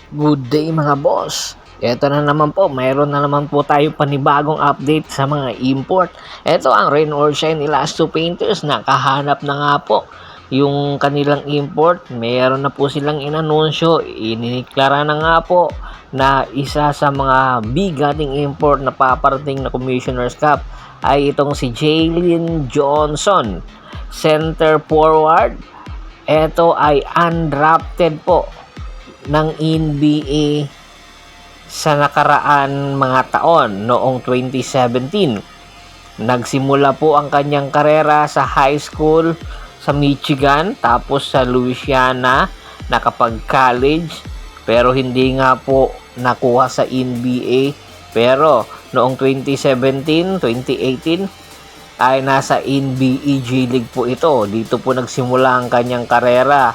Good day mga boss. Ito na naman po, mayroon na naman po tayo panibagong update sa mga import. Ito ang Rain or Shine Elasto Painters. Nakahanap na nga po yung kanilang import. Mayroon na po silang inanunsyo. Iniklara na nga po na isa sa mga bigating import na paparating na Commissioner's Cup ay itong si Jalen Johnson. Center forward. Ito ay undrafted po ng NBA sa nakaraan mga taon noong 2017. Nagsimula po ang kanyang karera sa high school sa Michigan, tapos sa Louisiana, nakapag-college, pero hindi nga po nakuha sa NBA. Pero noong 2017, 2018, ay nasa NBA G League po ito. Dito po nagsimula ang kanyang karera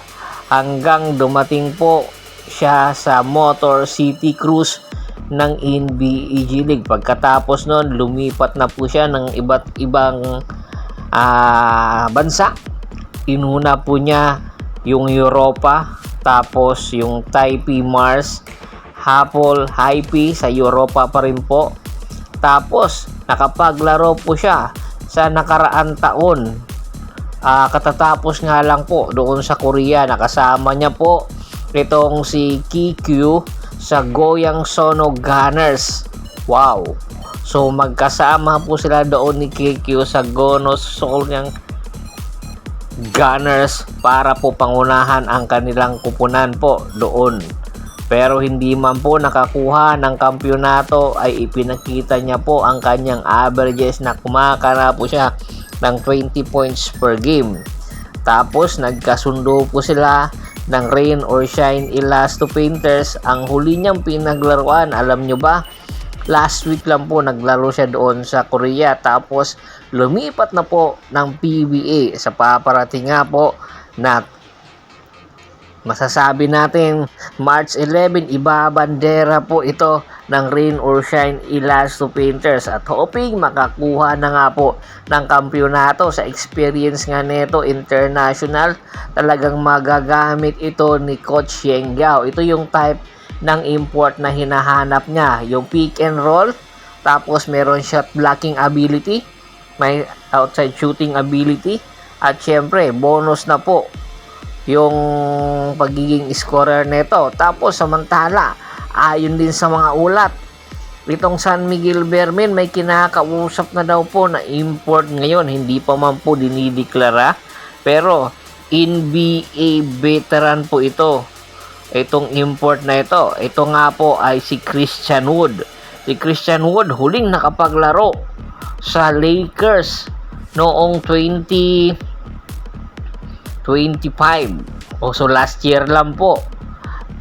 hanggang dumating po siya sa Motor City Cruise ng NBA G League. Pagkatapos nun, lumipat na po siya ng iba't ibang bansa. Inuna po niya yung Europa, tapos yung Taipei Mars, Hapol, Haipei sa Europa pa rin po. Tapos nakapaglaro po siya sa nakaraan taon. Katatapos nga lang po doon sa Korea, nakasama niya po itong si Kikyu sa Goyang Sono Gunners. Wow! So magkasama po sila doon ni Kikyu sa Gono Sono Gunners para po pangunahan ang kanilang kupunan po doon. Pero hindi man po nakakuha ng kampyonato, ay ipinakita niya po ang kanyang averages na kumakana po siya ng 20 points per game. Tapos nagkasundo po sila ng Rain or Shine Elasto Painters. Ang huli niyang pinaglaruan, alam nyo ba? Last week lang po naglaro siya doon sa Korea. Tapos lumipat na po ng PBA sa paparating nga po na masasabi natin March 11, ibabandera po ito ng Rain or Shine Elasto Painters, at hoping makakuha na nga po ng kampyonato. Sa experience nga nito international, talagang magagamit ito ni Coach Yeng Gao. Ito yung type ng import na hinahanap niya, yung pick and roll, tapos meron shot blocking ability, may outside shooting ability, at syempre bonus na po yung pagiging scorer nito. Tapos samantala, ayon din sa mga ulat, itong San Miguel Bermin may kinakausap na daw po na import ngayon. Hindi pa man po dinideklara, pero NBA veteran po ito, itong import na ito. Ito nga po ay si Christian Wood. Si Christian Wood huling nakapaglaro sa Lakers noong 2025. So last year lang po.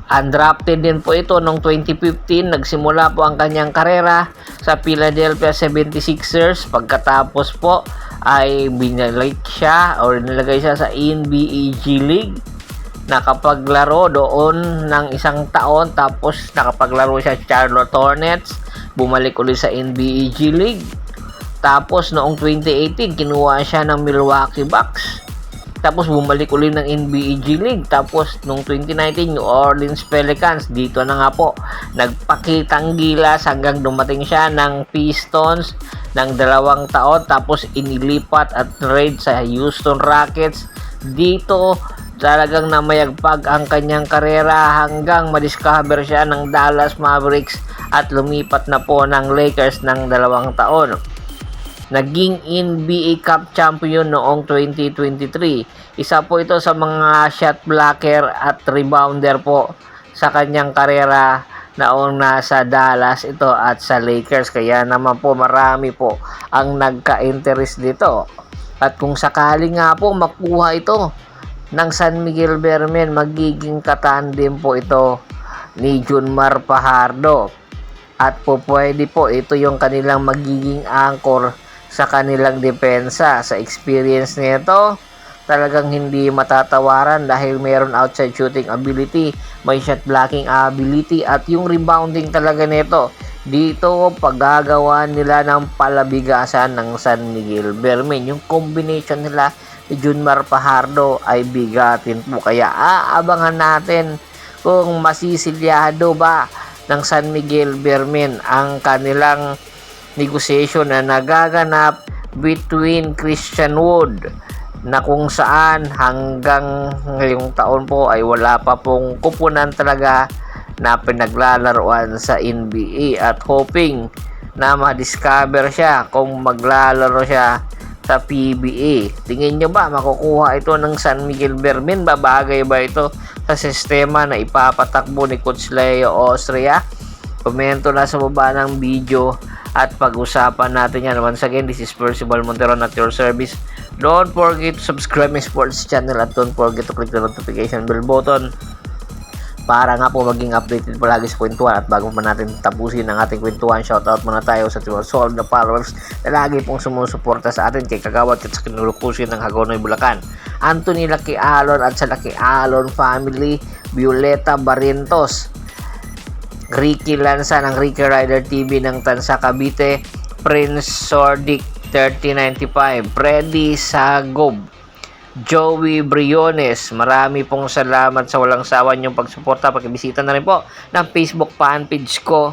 Undrafted din po ito noong 2015. Nagsimula po ang kanyang karera sa Philadelphia 76ers. Pagkatapos po ay binalik siya or nilagay siya sa NBA G League. Nakapaglaro doon ng isang taon. Tapos nakapaglaro siya sa Charlotte Hornets. Bumalik ulit sa NBA G League. Tapos noong 2018 kinuha siya ng Milwaukee Bucks. Tapos bumalik ulit ng NBA G League. Tapos noong 2019, New Orleans Pelicans. Dito na nga po nagpakitang gilas hanggang dumating siya ng Pistons ng 2 taon. Tapos inilipat at trade sa Houston Rockets. Dito talagang namayagpag ang kanyang karera hanggang madiscover siya ng Dallas Mavericks at lumipat na po ng Lakers ng 2 taon. Naging NBA Cup champion noong 2023. Isa po ito sa mga shot blocker at rebounder po sa kanyang karera noong nasa Dallas ito at sa Lakers. Kaya naman po marami po ang nagka-interest dito. At kung sakali nga po makuha ito ng San Miguel Bermen, magiging katandem po ito ni Junmar Fajardo. At po pwede po ito yung kanilang magiging anchor sa kanilang depensa. Sa experience nito, talagang hindi matatawaran dahil mayroon outside shooting ability, may shot blocking ability, at yung rebounding talaga nito. Dito paggagawa nila ng palabigasan ng San Miguel Bermen. Yung combination nila ni Junmar Fajardo ay bigatin po. Kaya aabangan natin kung masisilyado ba ng San Miguel Beermen ang kanilang negotiation na nagaganap between Christian Wood na kung saan hanggang ngayong taon po ay wala pa pong kupunan talaga na pinaglalaroan sa NBA at hoping na ma-discover siya kung maglalaro siya sa PBA. Tingin nyo ba makukuha ito ng San Miguel Beermen? Babagay ba ito sa sistema na ipapatakbo ni Coach Leo Austria? Komento na sa baba ng video at pag-usapan natin yan. Once again, this is Percival Monteron at your service. Don't forget to subscribe my sports channel at don't forget to click the notification bell button para nga po maging updated palagi sa kwentuhan. At bago pa natin tapusin ang ating kwentuhan, shoutout muna tayo sa solid na followers na lagi pong sumusuporta sa atin, kay Kagawad at sa Kinulukusin ng Hagonoy, Bulacan, Anthony Lucky Alon at sa Lucky Alon family, Violeta Barrientos, Ricky Lanza ng Ricky Rider TV ng Tansa Cavite, Prince Sordic 3095, Freddy Sagob, Joey Briones, marami pong salamat sa walang sawa niyong pagsuporta. Pakibisita na rin po ng Facebook fanpage ko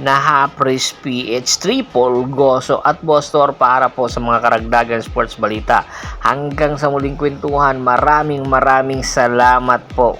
na Hapris PH3, Paul Goso at Bostor para po sa mga karagdagan sports balita. Hanggang sa muling kwentuhan, maraming salamat po.